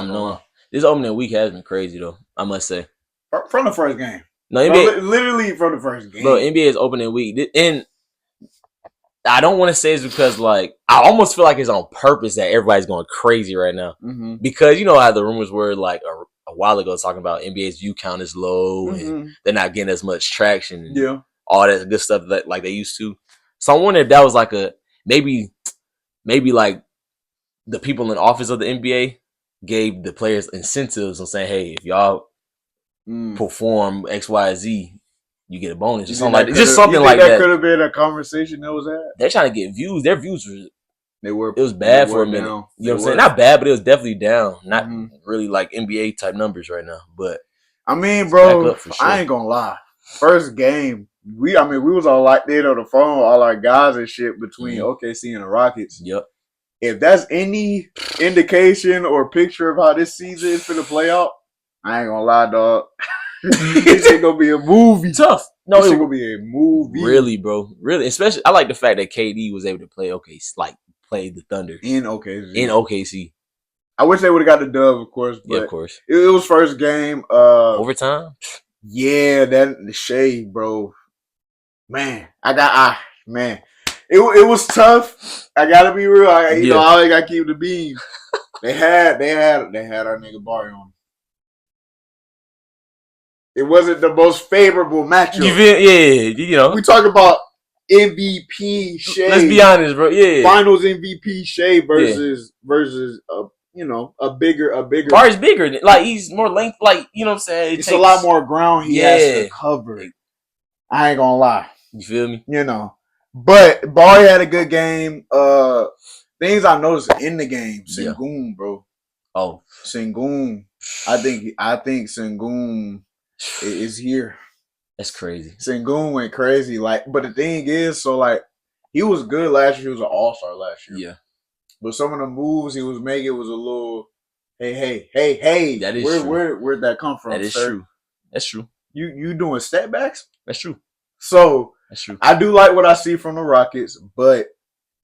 I know. This opening week has been crazy though. I must say. From the first game. No, NBA, literally from the first game. Bro, NBA's opening week, and I don't want to say it's because like I almost feel like it's on purpose that everybody's going crazy right now because you know how the rumors were like a while ago talking about NBA's view count is low and they're not getting as much traction and all that good stuff that like they used to. So I wonder if that was like a maybe like the people in office of the NBA gave the players incentives on saying, hey, if y'all perform X, Y, Z, you get a bonus or something like that. Just something like that. That could have been a conversation that was had. They're trying to get views. Their views were. It was bad for a minute. Down. You know what I'm saying? Not bad, but it was definitely down. Not really like NBA type numbers right now. But I mean, bro, sure. I ain't gonna lie. First game, we was all locked in on the phone, all our guys and shit between OKC and the Rockets. Yep. If that's any indication or picture of how this season is finna play out, I ain't gonna lie, dog. This shit gonna be a movie. Tough. No, it's gonna be a movie. Really, bro. Really. Especially, I like the fact that KD was able to play play the Thunder. In OKC. I wish they would have got the dub, of course. But yeah, of course. It was first game. Overtime? Yeah, the shade, bro. Man, man. It was tough. I gotta be real. I gotta keep the beam. They had our nigga Barry on. It wasn't the most favorable matchup. You know. We talk about MVP Shea. Let's be honest, bro. Yeah. Finals MVP Shea versus a bigger Barry's bigger. Like he's more length. Like you know what I'm saying. It's a lot more ground he has to cover. I ain't gonna lie. You feel me? You know. But Barry had a good game. Things I noticed in the game. Sengun, bro. Oh. Sengun. I think Sengun is here. That's crazy. Sengun went crazy. But the thing is, he was good last year. He was an all-star last year. Yeah. But some of the moves he was making was a little, hey. That is true. Where'd that come from? That is true. That's true. You doing step backs? That's true. So that's true. I do like what I see from the Rockets, but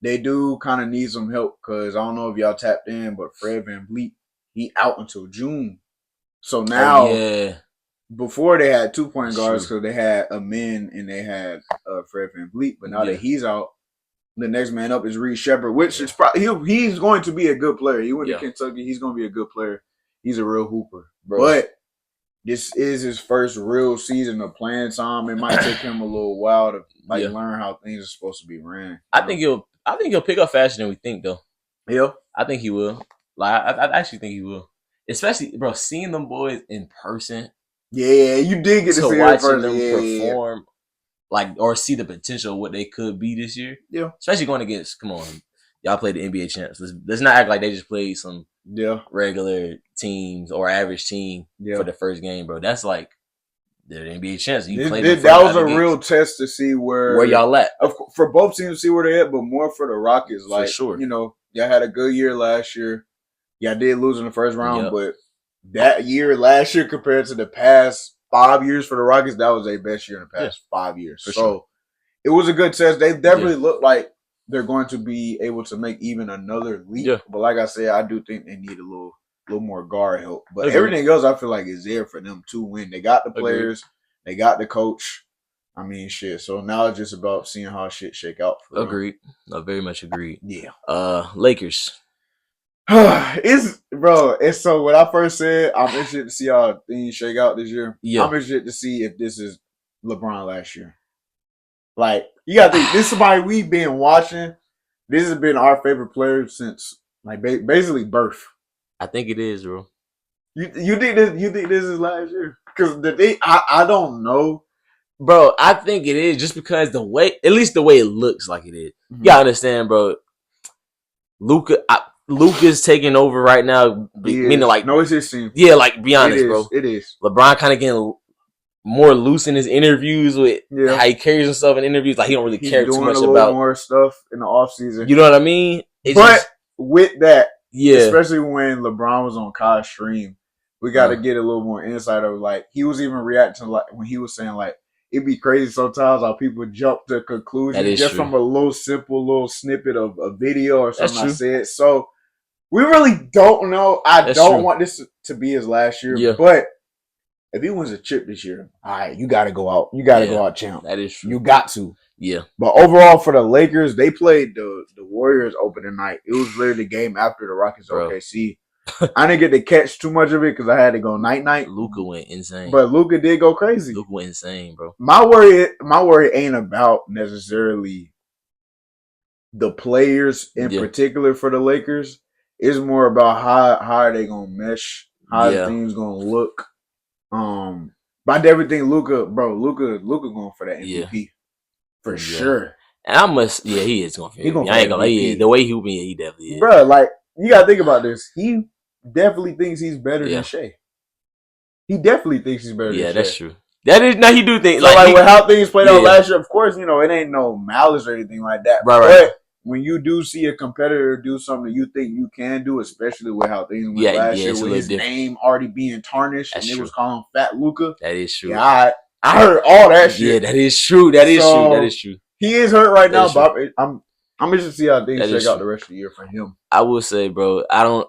they do kind of need some help because I don't know if y'all tapped in, but Fred VanVleet, he out until June. So now, before they had 2 point guards because they had Amin and they had Fred VanVleet, but now that he's out, the next man up is Reed Shepard, which is probably he's going to be a good player. He went to Kentucky, he's going to be a good player. He's a real hooper, but this is his first real season of playing time. It might take him a little while to learn how things are supposed to be ran. I think he'll pick up faster than we think, though. Yeah, I think he will. I actually think he will. Especially, bro, seeing them boys in person. Yeah, you did get to see watching them perform, or see the potential of what they could be this year. Yeah, especially going against. Come on, y'all played the NBA champs. Let's not act like they just played some regular teams or average team for the first game, bro. That's like the NBA champs. That was a real test to see where y'all at. For both teams to see where they're at, but more for the Rockets. For sure. Y'all had a good year last year. Y'all did lose in the first round, but that year, last year, compared to the past 5 years for the Rockets, that was their best year in the past 5 years. So it was a good test. They definitely look like they're going to be able to make even another leap. Yeah. But like I said, I do think they need a little more guard help. But everything else, I feel like is there for them to win. They got the players, they got the coach. I mean, shit. So now it's just about seeing how shit shake out. Agreed. I very much agreed. Yeah. Lakers. It's so when I first said I'm interested to see how things shake out this year. Yeah. I'm interested to see if this is LeBron last year. Like, you gotta think, this is somebody we've been watching. This has been our favorite player since basically birth. I think it is, bro. You think this is last year? Because I don't know. Bro, I think it is just because at least the way it looks like it is. Mm-hmm. You gotta understand, bro. Luka's taking over right now, meaning no, it's his team. Yeah, be honest, bro. It is. LeBron kind of getting more loose in his interviews with how he carries himself in interviews. Like he don't really care too much about more stuff in the offseason. You know what I mean? With that, especially when LeBron was on Kai's stream, we got to get a little more insight of he was even reacting to when he was saying it'd be crazy sometimes how people jump to conclusions just from a simple little snippet of a video or something I said. So We really don't know. I don't want this to be his last year, but if he wins a chip this year, all right, you got to go out. You got to go out champ. That is true. You got to. Yeah. But overall, for the Lakers, they played the Warriors opening night. It was literally the game after the Rockets OKC. I didn't get to catch too much of it because I had to go night. Luka went insane. But Luka did go crazy. Luka went insane, bro. My worry ain't about necessarily the players in particular for the Lakers. It's more about how are they gonna mesh, how the team's gonna look. By everything, Luka going for that MVP for sure. And he is going for MVP. I ain't gonna lie, the way he definitely is. Bro, like you gotta think about this. He definitely thinks he's better than Shea. He definitely thinks he's better than Shea. Yeah, that's true. That is now he do think so like with how things played out last year. Of course, it ain't no malice or anything like that. Right. When you do see a competitor do something you think you can do, especially with how things went last year, with his name already being tarnished, and it was calling Fat Luka. That is true. Yeah, I heard all that shit. Yeah, that is true. That is true. He is hurt right now, but I'm interested to see how things check out the rest of the year for him. I will say, bro, I don't.